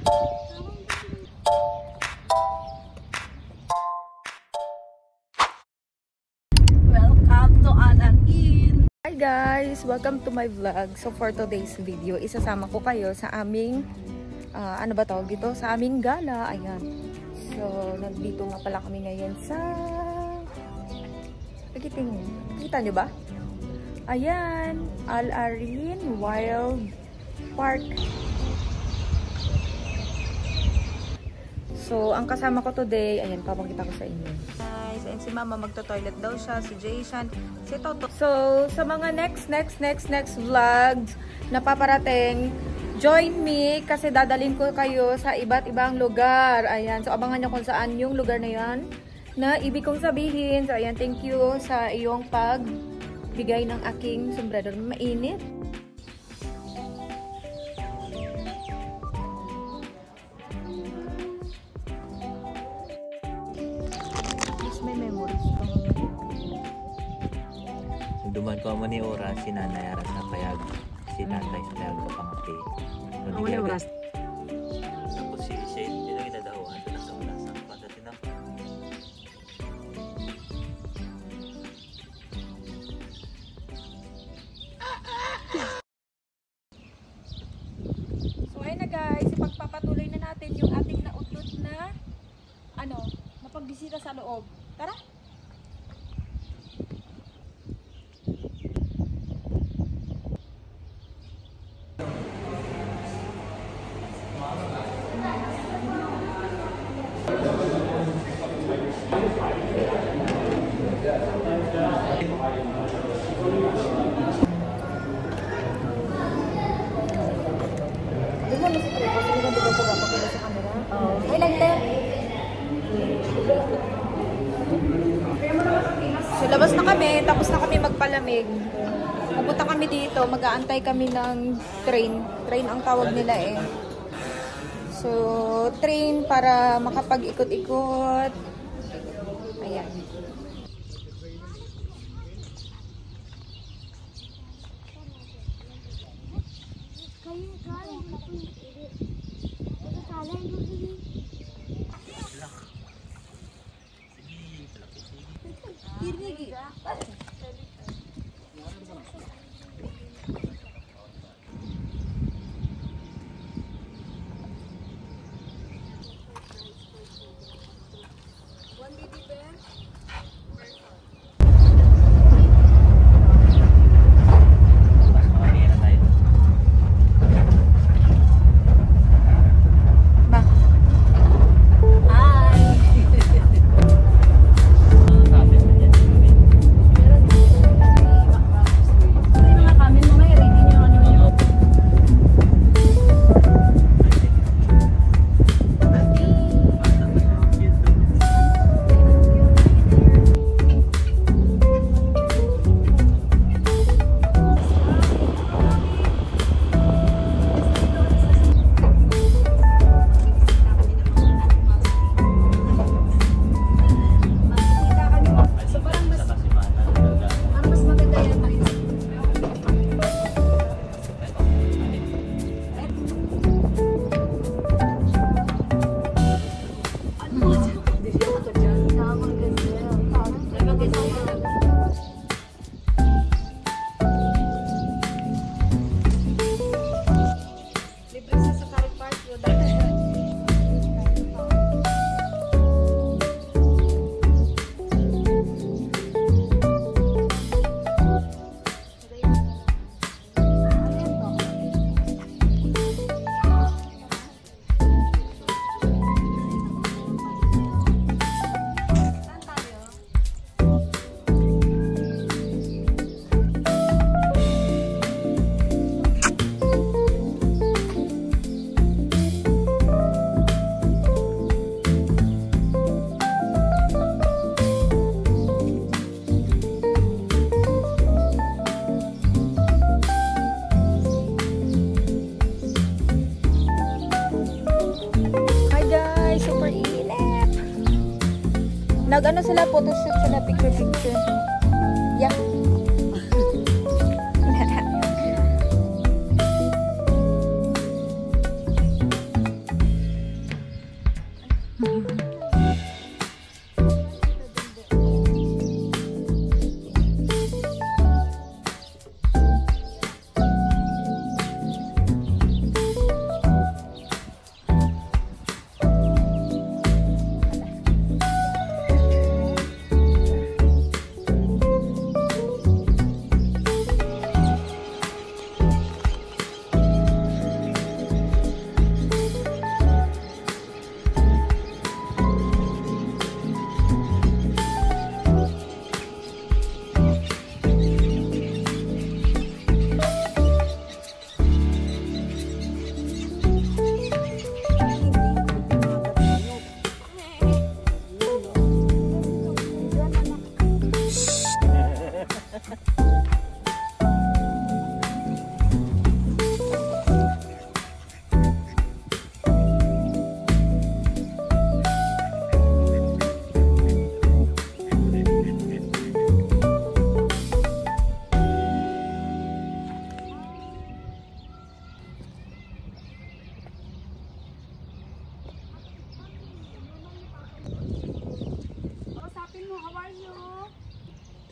Welcome to Anakin! Hi guys! Welcome to my vlog. So for today's video, isasama ko kayo sa aming ano ba tawag dito? Sa aming gala. Ayan. So, nandito nga pala kami ngayon sa Kita nyo ba? Ayan. Al-Arin Wild Park. So, ang kasama ko today, ayan, papakita ko sa inyo. Guys, and si Mama magto-toilet daw siya, si Jason, si Toto. So, sa mga next vlogs na paparating, join me kasi dadalhin ko kayo sa iba't ibang lugar. Ayan, so abangan nyo kung saan yung lugar na yan na ibig kong sabihin. So, ayan, thank you sa iyong pagbigay ng aking sombrero. Mainit. May memories pa. Duman ko mo ni oras si nanay aras na payag si tatay sa payag sa pangati. Wala oras. Tapos si Shane hindi na ginadahuan ito na sa wala sa pagdating na. So ayun na guys, ipagpapatuloy na natin yung ating nautot na mapagbisita sa loob. Tara! Ay, lang din. So, labas na kami. Tapos na kami magpalamig. Pupunta kami dito. Mag-aantay kami ng train. Train ang tawag nila eh. So, train para makapag-ikot-ikot. Ayan. Nag-ano sila, photoshoot sila, picture. Yeah.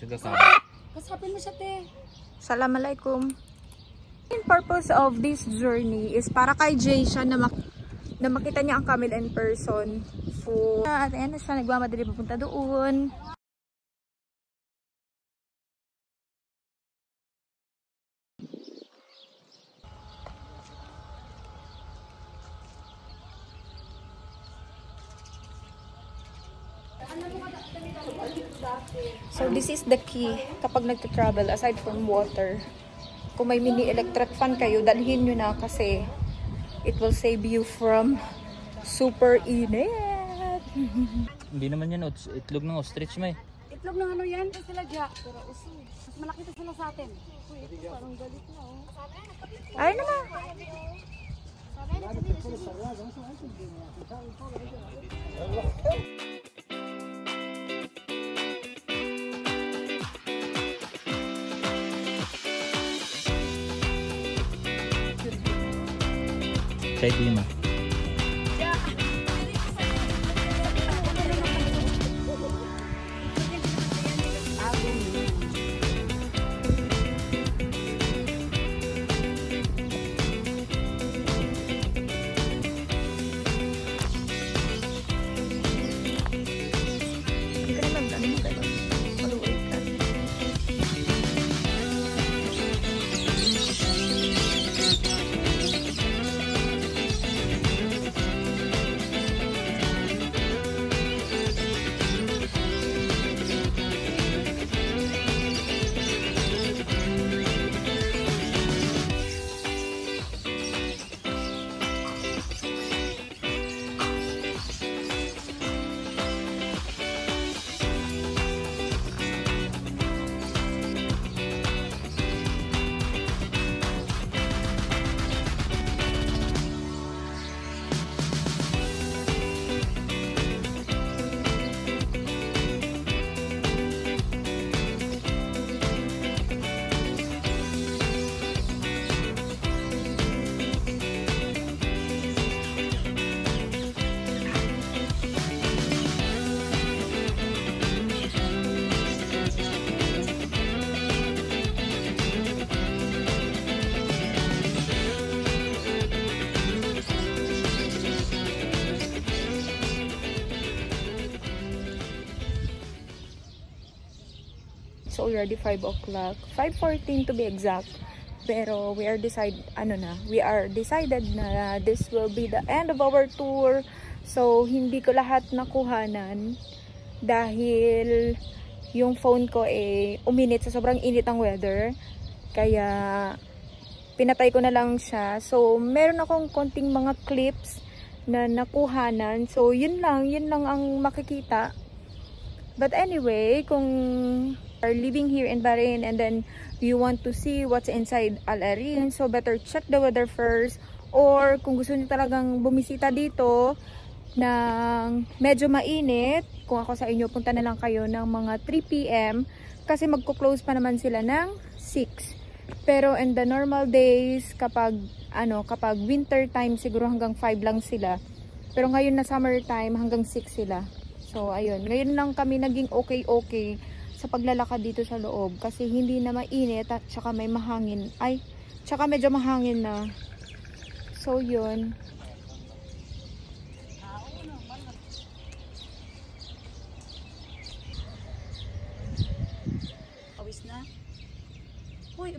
Suga ka. Kasapin mo siya, te. Assalamualaikum. The purpose of this journey is para kay Jay siya na, na makita niya ang Camille in person. So, at ayan na siya, nagmamadali papunta doon. So this is the key kapag nagta-travel aside from water. Kung may mini electric fan kayo, dalhin nyo na kasi it will save you from super init. Hindi naman yan itlog ng ostrich may. Itlog ng ano yan? Ito sila dya. Pero uso. Mas malaki to sila sa atin. Uy, ito parang galit na, oh. Ay naman. Kahit di ma. So already 5 o'clock, 5:14 to be exact. Pero we are decided na this will be the end of our tour. So hindi ko lahat nakuhanan dahil yung phone ko uminit sa sobrang init ang weather. Kaya pinatay ko na lang siya. So meron akong konting mga clips na nakuhanan. So yun lang ang makikita. But anyway, kung are living here in Bahrain and then you want to see what's inside Al Ain, so better check the weather first. Or kung gusto niyo talagang bumisita dito ng medyo mainit, kung ako sa inyo, punta na lang kayo ng mga 3 PM kasi magko-close pa naman sila ng 6. Pero in the normal days, kapag winter time, siguro hanggang 5 lang sila. Pero ngayon na summer time, hanggang 6 sila. So ayun, ngayon lang kami naging okay sa paglalakad dito sa loob kasi hindi na mainit at saka may mahangin. Tsaka medyo mahangin na. So yun. Awis na. Uy,